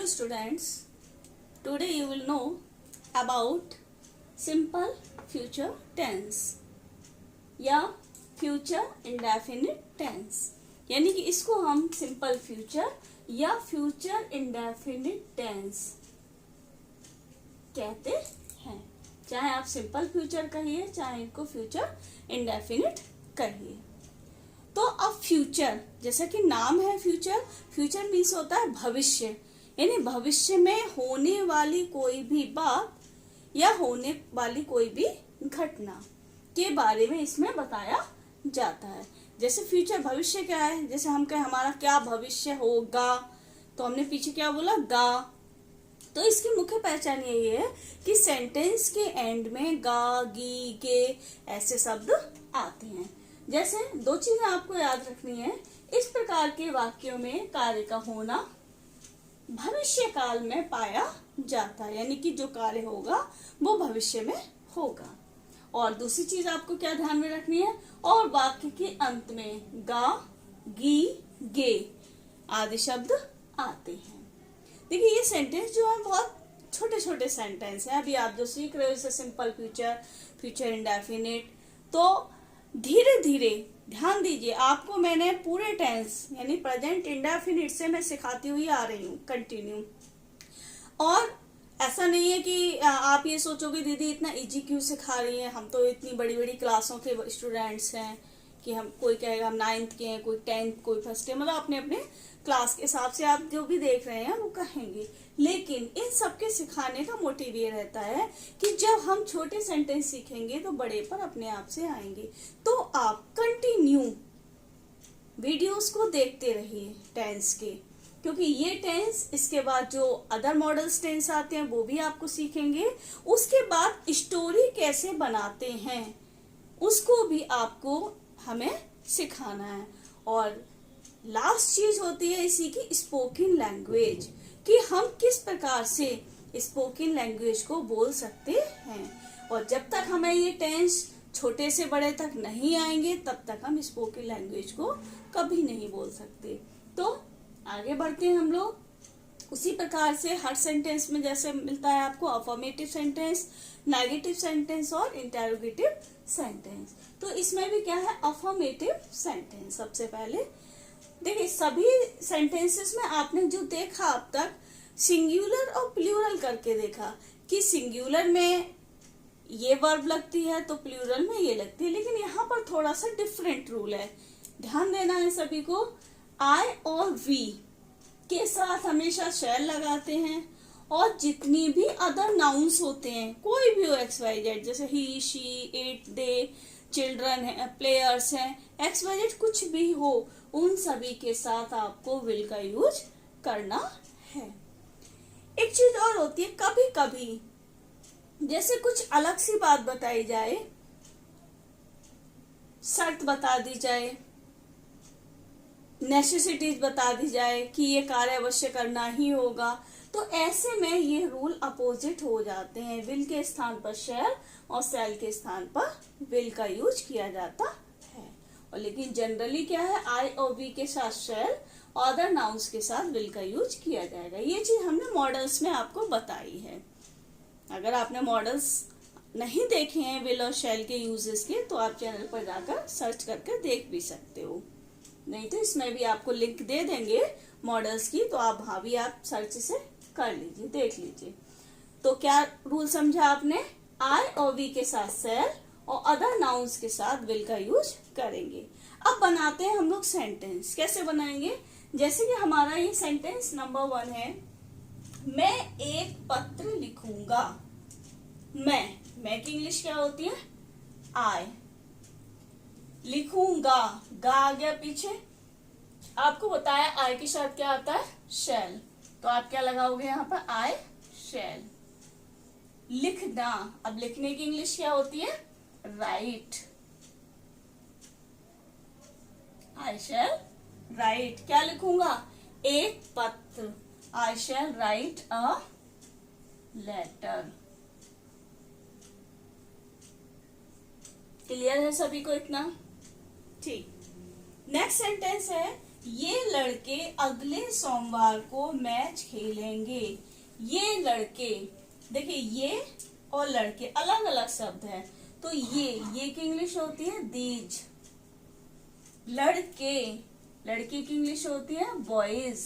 Hello students, today you will know about simple future tense या future indefinite tense, यानी कि इसको हम simple future या future indefinite tense कहते हैं। चाहे आप simple future कहिए, चाहे इनको future indefinite कहिए। तो अब फ्यूचर, जैसा कि नाम है फ्यूचर, फ्यूचर मीन्स होता है भविष्य, यानी भविष्य में होने वाली कोई भी बात या होने वाली कोई भी घटना के बारे में इसमें बताया जाता है। जैसे फ्यूचर भविष्य क्या है, जैसे हम कहें हमारा क्या भविष्य होगा, तो हमने पीछे क्या बोला, गा। तो इसकी मुख्य पहचान यही है कि सेंटेंस के एंड में गा, गी, गे ऐसे शब्द आते हैं। जैसे दो चीजें आपको याद रखनी है, इस प्रकार के वाक्यों में कार्य का होना भविष्य काल में पाया जाता है, यानी कि जो कार्य होगा वो भविष्य में होगा। और दूसरी चीज आपको क्या ध्यान में रखनी है, और वाक्य के अंत में गा, गी, गे आदि शब्द आते हैं। देखिए ये सेंटेंस जो है बहुत छोटे छोटे सेंटेंस है। अभी आप जो सीख रहे हो जैसे सिंपल फ्यूचर, फ्यूचर इंडेफिनिट, तो धीरे धीरे ध्यान दीजिए, आपको मैंने पूरे टेंस यानी प्रेजेंट इंडेफिनिट से मैं सिखाती हुई आ रही हूँ कंटिन्यू। और ऐसा नहीं है कि आप ये सोचोगे दीदी इतना इजी क्यों सिखा रही है, हम तो इतनी बड़ी बड़ी क्लासों के स्टूडेंट्स हैं कि हम, कोई कहेगा हम 9th के हैं, कोई 10th, कोई फर्स्ट है, मतलब अपने अपने क्लास के हिसाब से आप जो भी देख रहे हैं वो कहेंगे। लेकिन इन सबके सिखाने का मोटिव ये रहता है कि जब हम छोटे सेंटेंस सीखेंगे तो बड़े पर अपने आप से आएंगे। तो आप कंटिन्यू वीडियोस को देखते रहिए टेंस के, क्योंकि ये टेंस, इसके बाद जो अदर मॉडल्स टेंस आते हैं वो भी आपको सीखेंगे। उसके बाद स्टोरी कैसे बनाते हैं उसको भी आपको हमें सिखाना है। और लास्ट चीज होती है इसी की स्पोकन लैंग्वेज, कि हम किस प्रकार से स्पोकन लैंग्वेज को बोल सकते हैं। और जब तक हमें ये टेंस छोटे से बड़े तक नहीं आएंगे तब तक हम स्पोकन लैंग्वेज को कभी नहीं बोल सकते। तो आगे बढ़ते हैं हम लोग। उसी प्रकार से हर सेंटेंस में जैसे मिलता है आपको अफर्मेटिव सेंटेंस, नेगेटिव सेंटेंस और इंटेरोगेटिव सेंटेंस, तो इसमें भी क्या है अफर्मेटिव सेंटेंस। सबसे पहले देखिए सभी सेंटेंसेस में आपने जो देखा अब तक सिंगुलर और प्लूरल करके देखा कि सिंगुलर में ये वर्ब लगती है तो प्लूरल में ये लगती है, लेकिन यहाँ पर थोड़ा सा डिफरेंट रूल है, ध्यान देना है सभी को। आई और वी के साथ हमेशा शैल लगाते हैं, और जितनी भी अदर नाउन्स होते हैं, कोई भी हो XYZ, जैसे ही, शी, इट, दे, चिल्ड्रन है, प्लेयर्स हैं, XYZ कुछ भी हो, उन सभी के साथ आपको विल का यूज करना है। एक चीज और होती है, कभी कभी जैसे कुछ अलग सी बात बताई जाए, शर्त बता दी जाए, नेसेसिटीज बता दी जाए कि ये कार्य अवश्य करना ही होगा, तो ऐसे में ये रूल अपोजिट हो जाते हैं। विल के स्थान पर शैल और शैल के स्थान पर विल का यूज किया जाता है। और लेकिन जनरली क्या है, आई और वी के साथ शैल और अदर नाउन्स के साथ विल का यूज किया जाएगा। ये चीज हमने मॉडल्स में आपको बताई है। अगर आपने मॉडल्स नहीं देखे हैं विल और शैल के यूजेस के, तो आप चैनल पर जाकर सर्च करके देख भी सकते हो, नहीं तो इसमें भी आपको लिंक दे देंगे मॉडल्स की, तो आप वहां भी आप सर्च से कर लीजिए, देख लीजिए। तो क्या रूल समझा आपने, आई और वी के साथ शैल और अदर नाउन्स के साथ विल का यूज करेंगे। अब बनाते हैं हम लोग सेंटेंस। कैसे बनाएंगे, जैसे कि हमारा ये सेंटेंस नंबर 1 है, मैं एक पत्र लिखूंगा। मैं की इंग्लिश क्या होती है, आई। लिखूंगा, गा आ गया पीछे, आपको बताया आई के साथ क्या आता है, शैल, तो आप क्या लगाओगे यहाँ पर, आई शैल। लिखना, अब लिखने की इंग्लिश क्या होती है, राइट। आई शैल राइट, क्या लिखूंगा, एक पत्र, आई shall write a letter. Clear है सभी को इतना, ठीक। नेक्स्ट सेंटेंस है ये लड़के अगले सोमवार को मैच खेलेंगे। ये लड़के, देखिए ये और लड़के अलग अलग शब्द है, तो ये की इंग्लिश होती है दीज। लड़के, लड़की की इंग्लिश होती है बॉयज।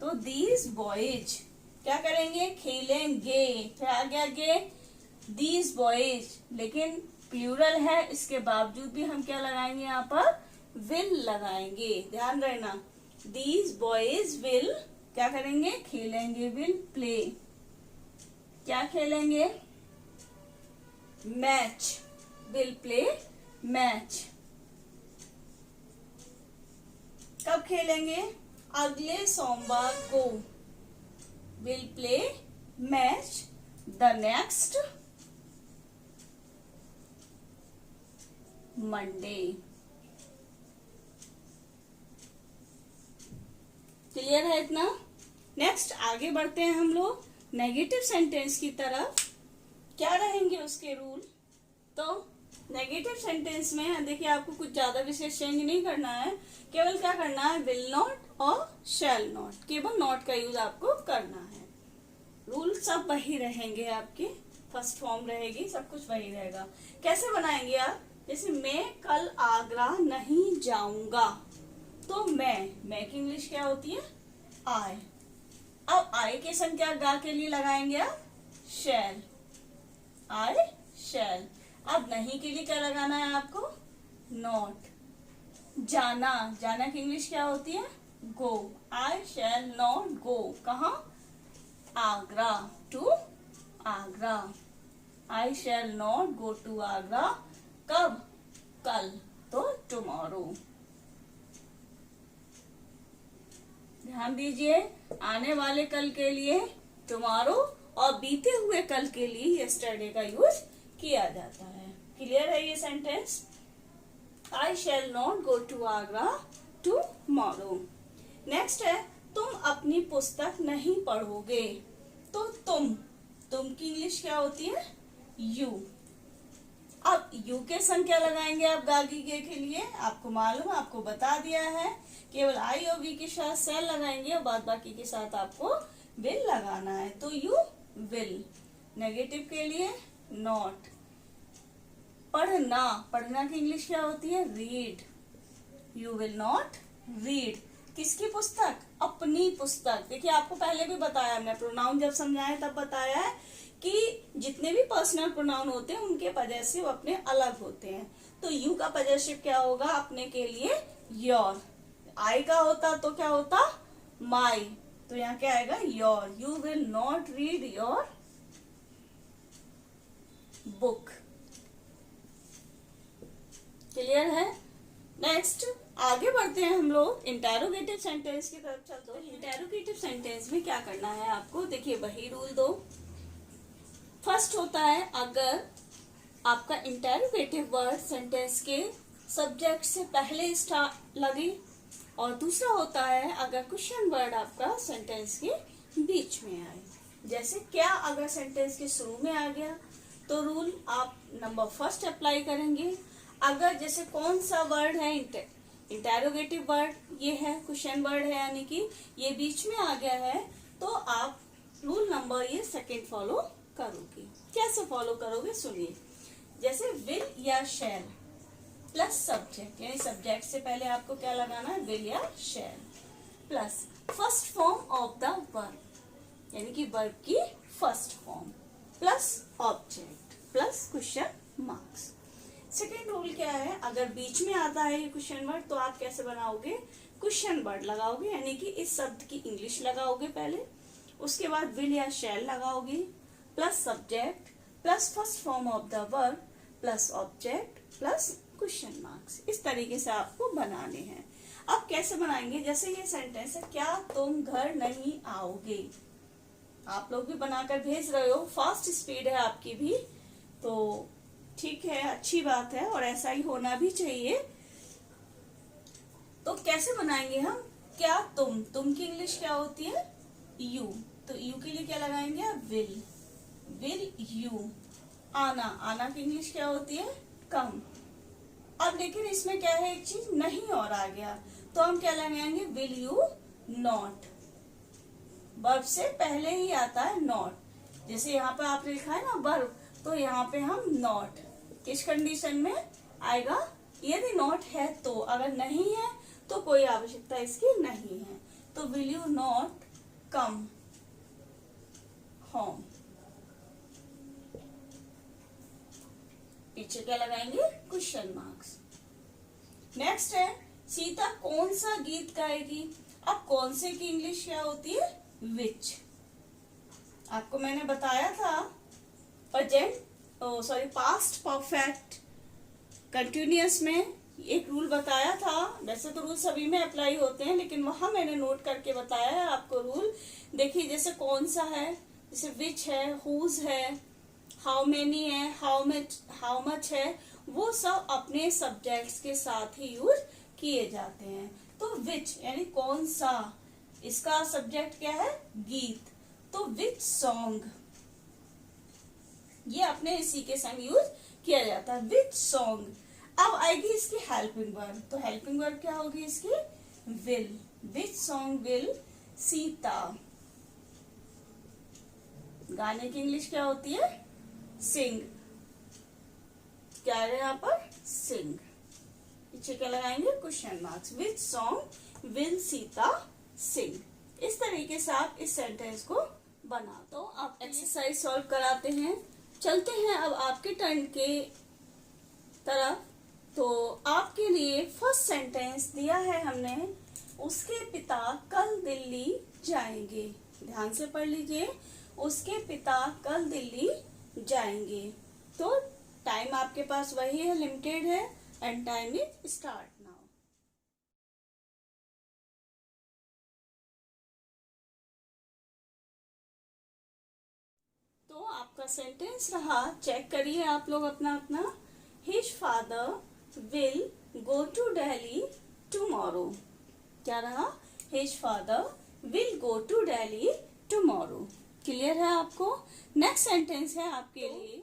तो दीज बॉयज क्या करेंगे, खेलेंगे। क्या आगे दीज बॉयज, लेकिन प्लूरल है, इसके बावजूद भी हम क्या लगाएंगे, यहाँ पर विल लगाएंगे। ध्यान रखना, दीज बॉयज विल क्या करेंगे, खेलेंगे। विल प्ले, क्या खेलेंगे, मैच। Will play match. कब खेलेंगे, अगले सोमवार को। Will play match the next Monday. Clear है इतना। नेक्स्ट आगे बढ़ते हैं हम लोग नेगेटिव सेंटेंस की तरफ। क्या रहेंगे उसके रूल। तो नेगेटिव सेंटेंस में देखिए आपको कुछ ज्यादा विशेष चेंज नहीं करना है, केवल क्या करना है, विल नॉट और शैल नॉट, केवल नॉट का यूज आपको करना है। रूल सब वही रहेंगे आपके, फर्स्ट फॉर्म रहेगी, सब कुछ वही रहेगा। कैसे बनाएंगे आप, जैसे मैं कल आगरा नहीं जाऊंगा, तो मैं की इंग्लिश क्या होती है, आई। अब आई के संग क्या गा के लिए लगाएंगे आप, शैल। आई शैल। अब नहीं के लिए क्या लगाना है आपको, नॉट। जाना, जाना की इंग्लिश क्या होती है, गो। आई शैल नॉट गो, कहा, Agra, to Agra. I shall not go to Agra, कब, कल, तो टुमारो। ध्यान दीजिए, आने वाले कल के लिए टुमारो और बीते हुए कल के लिए यस्टरडे का यूज किया जाता है। क्लियर है ये sentence. I shall not go to Agra tomorrow. Next है, तुम अपनी पुस्तक नहीं पढ़ोगे, तो तुम की इंग्लिश क्या होती है, यू। अब यू के संग क्या लगाएंगे आप गागी के लिए, आपको मालूम, आपको बता दिया है, केवल आई और वी के साथ सेल लगाएंगे और बाद बाकी के साथ आपको विल लगाना है। तो यू विल। नेगेटिव के लिए नॉट। पढ़ना, पढ़ना की इंग्लिश क्या होती है, read. You will not read. किसकी पुस्तक, अपनी पुस्तक। देखिए आपको पहले भी बताया हमने, प्रोनाउन जब समझाया तब बताया है कि जितने भी पर्सनल प्रोनाउन होते हैं उनके पजेसिव अपने अलग होते हैं। तो यू का पजेसिव क्या होगा, अपने के लिए योर। आई का होता तो क्या होता, माई। तो यहाँ क्या आएगा, your. You will not read your book. Clear है। नेक्स्ट आगे बढ़ते हैं हम लोग इंटेरोगेटिव सेंटेंस की तरफ चलते हैं। इंटेरोगेटिव सेंटेंस में क्या करना है आपको, देखिए वही रूल दो। फर्स्ट होता है, अगर आपका इंटेरोगेटिव वर्ड सेंटेंस के सब्जेक्ट से पहले स्टार्ट लगे, और दूसरा होता है अगर क्वेश्चन वर्ड आपका सेंटेंस के बीच में आए। जैसे क्या अगर सेंटेंस के शुरू में आ गया तो रूल आप नंबर फर्स्ट अप्लाई करेंगे। अगर जैसे कौन सा वर्ड है, इंटेरोगेटिव वर्ड ये है, क्वेश्चन वर्ड है, यानी कि ये बीच में आ गया है, तो आप रूल नंबर ये सेकंड फॉलो करोगे। कैसे फॉलो करोगे सुनिए। जैसे विल या शैल प्लस सब्जेक्ट, यानी सब्जेक्ट से पहले आपको क्या लगाना है, विल या shall, plus first form of the verb, यानी कि वर्ब की first form, plus object, plus question marks. Second rule क्या है, अगर बीच में आता है ये क्वेश्चन वर्ड तो आप कैसे बनाओगे, क्वेश्चन वर्ड लगाओगे, यानी कि इस शब्द की इंग्लिश लगाओगे पहले, उसके बाद विल या शैल लगाओगे, plus subject, plus first form of the verb, plus object, plus question marks. इस तरीके से आपको बनाने हैं। अब कैसे बनाएंगे, जैसे ये सेंटेंस है, क्या तुम घर नहीं आओगे। आप लोग भी बनाकर भेज रहे हो, फास्ट स्पीड है आपकी भी, तो ठीक है, अच्छी बात है और ऐसा ही होना भी चाहिए। तो कैसे बनाएंगे हम, क्या तुम की इंग्लिश क्या होती है, यू। तो यू के लिए क्या लगाएंगे, विल। Will you. आना, आना की इंग्लिश क्या होती है, कम। अब लेकिन इसमें क्या है, एक चीज नहीं और आ गया, तो हम क्या लगाएंगे, विल यू नॉट। वर्ब से पहले ही आता है नॉट। जैसे यहाँ पर आपने लिखा है ना वर्ब, तो यहाँ पे हम नॉट किस कंडीशन में आएगा, यदि नॉट है तो, अगर नहीं है तो कोई आवश्यकता इसकी नहीं है। तो will you not come home, पीछे क्या लगाएंगे, क्वेश्चन मार्क्स। नेक्स्ट है सीता कौन सा गीत गाएगी। अब कौन से की इंग्लिश क्या होती है, विच। आपको मैंने बताया था पास्ट परफेक्ट कंटिन्यूअस में एक रूल बताया था। वैसे तो रूल सभी में अप्लाई होते हैं, लेकिन वहां मैंने नोट करके बताया है आपको रूल। देखिए जैसे कौन सा है, जैसे विच है, हुज है, हाउ मेनी है, हाउ मच है, वो सब अपने सब्जेक्ट्स के साथ ही यूज किए जाते हैं। तो विच यानी कौन सा, इसका सब्जेक्ट क्या है, गीत, तो विच सॉन्ग, ये अपने इसी के संग यूज किया जाता है, विच सॉन्ग। अब आएगी इसकी हेल्पिंग वर्ब, तो हेल्पिंग वर्ब क्या होगी इसकी, will. Which song will Sita, गाने की इंग्लिश क्या होती है, सिंग। क्या है यहाँ पर, सिंग। पीछे क्या लगाएंगे, question marks. Which song will Sita sing. इस तरीके से आप इस सेंटेंस को बना। तो आप एक्सरसाइज सॉल्व कराते हैं। चलते हैं अब आपके टर्न के तरफ। तो आपके लिए फर्स्ट सेंटेंस दिया है हमने, उसके पिता कल दिल्ली जाएंगे। ध्यान से पढ़ लीजिए, उसके पिता कल दिल्ली जाएंगे। तो टाइम आपके पास वही है, लिमिटेड है, and time is start now. तो आपका सेंटेंस रहा, चेक करिए आप लोग अपना अपना। His father will go to Delhi tomorrow. क्या रहा, his father will go to Delhi tomorrow. Clear है आपको। नेक्स्ट सेंटेंस है आपके लिए,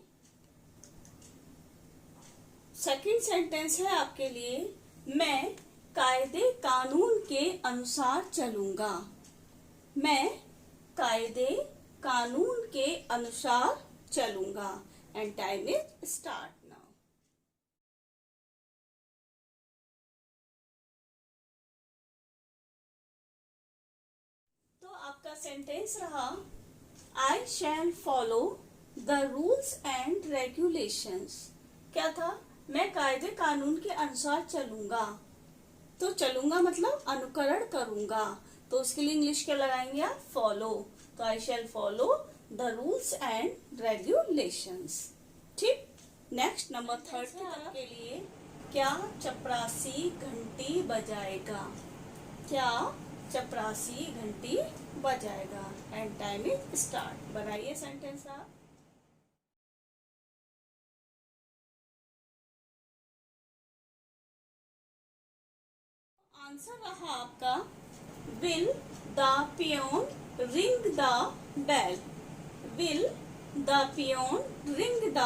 सेकंड सेंटेंस है आपके लिए, मैं कायदे कानून के अनुसार चलूंगा। मैं कायदे कानून के अनुसार चलूंगा, and time is start now. तो आपका सेंटेंस रहा, I shall follow the rules and regulations. क्या था, मैं कायदे कानून के अनुसार चलूंगा। तो चलूंगा मतलब अनुकरण करूंगा, तो उसके लिए इंग्लिश क्या लगाएंगे आप, फॉलो। तो I shall follow the rules and regulations. ठीक। नेक्स्ट नंबर थर्ड है आपके लिए, क्या चपरासी घंटी बजाएगा। क्या चपरासी घंटी बजाएगा, एंड टाइम इज स्टार्ट। बनाइए सेंटेंस आप। आंसर रहा आपका, will the peon ring the bell. Will the peon ring the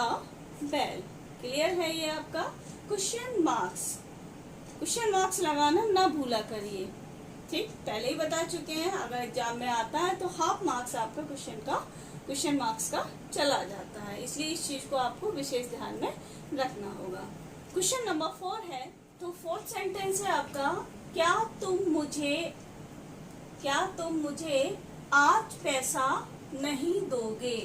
bell. Clear है ये आपका। क्वेश्चन मार्क्स, क्वेश्चन मार्क्स लगाना ना भूला करिए। ठीक, पहले ही बता चुके हैं, अगर एग्जाम में आता है तो हाफ मार्क्स आपका क्वेश्चन मार्क्स का चला जाता है, इसलिए इस चीज को आपको विशेष ध्यान में रखना होगा। क्वेश्चन नंबर 4 है, तो फोर्थ सेंटेंस है आपका, क्या तुम मुझे आज पैसा नहीं दोगे।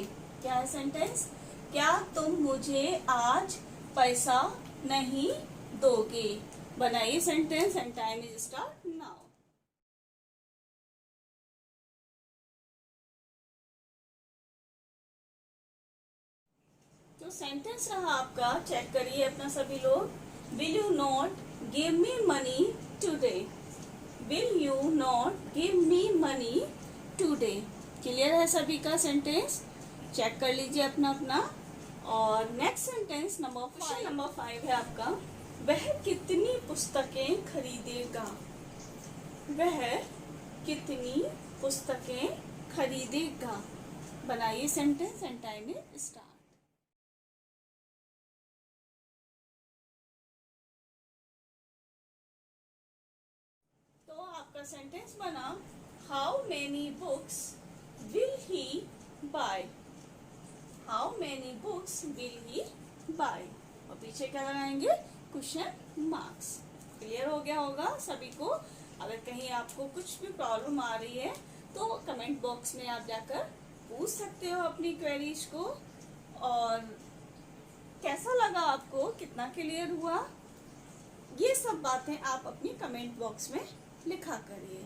क्या है सेंटेंस, क्या तुम मुझे आज पैसा नहीं दोगे। बनाइए sentence, and time is start now. तो सेंटेंस रहा आपका, चेक करिए अपना सभी लोग, will you not give me money today. Will you not give me money today. Clear है सभी का सेंटेंस, चेक कर लीजिए अपना अपना। और नेक्स्ट सेंटेंस नंबर 5 है आपका, वह कितनी पुस्तकें खरीदेगा। वह कितनी पुस्तकें खरीदेगा। बनाइए sentence, and time is start. आपका सेंटेंस बना how many books will he buy. How many books will he buy, और पीछे क्या लगाएंगे, क्वेश्चन मार्क्स। क्लियर हो गया होगा सभी को। अगर कहीं आपको कुछ भी प्रॉब्लम आ रही है तो कमेंट बॉक्स में आप जाकर पूछ सकते हो अपनी क्वेरीज को। और कैसा लगा आपको, कितना क्लियर हुआ, ये सब बातें आप अपनी कमेंट बॉक्स में लिखा करिए।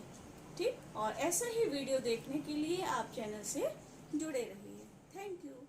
ठीक, और ऐसे ही वीडियो देखने के लिए आप चैनल से जुड़े रहिए। Thank you.